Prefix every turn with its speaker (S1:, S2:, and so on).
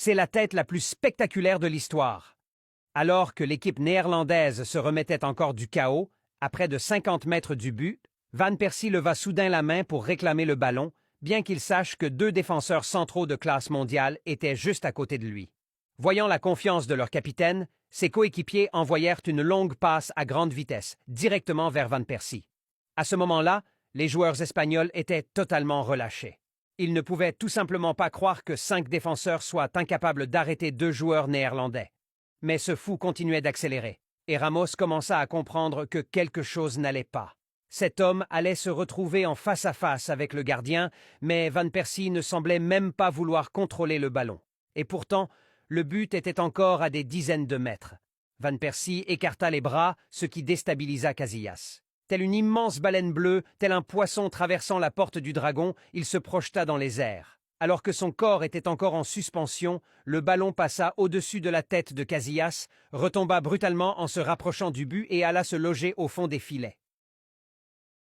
S1: C'est la tête la plus spectaculaire de l'histoire. Alors que l'équipe néerlandaise se remettait encore du chaos, à près de 50 mètres du but, Van Persie leva soudain la main pour réclamer le ballon, bien qu'il sache que deux défenseurs centraux de classe mondiale étaient juste à côté de lui. Voyant la confiance de leur capitaine, ses coéquipiers envoyèrent une longue passe à grande vitesse, directement vers Van Persie. À ce moment-là, les joueurs espagnols étaient totalement relâchés. Ils ne pouvaient tout simplement pas croire que 5 défenseurs soient incapables d'arrêter 2 joueurs néerlandais. Mais ce fou continuait d'accélérer, et Ramos commença à comprendre que quelque chose n'allait pas. Cet homme allait se retrouver en face-à-face avec le gardien, mais Van Persie ne semblait même pas vouloir contrôler le ballon. Et pourtant, le but était encore à des dizaines de mètres. Van Persie écarta les bras, ce qui déstabilisa Casillas. Telle une immense baleine bleue, tel un poisson traversant la porte du dragon, il se projeta dans les airs. Alors que son corps était encore en suspension, le ballon passa au-dessus de la tête de Casillas, retomba brutalement en se rapprochant du but et alla se loger au fond des filets.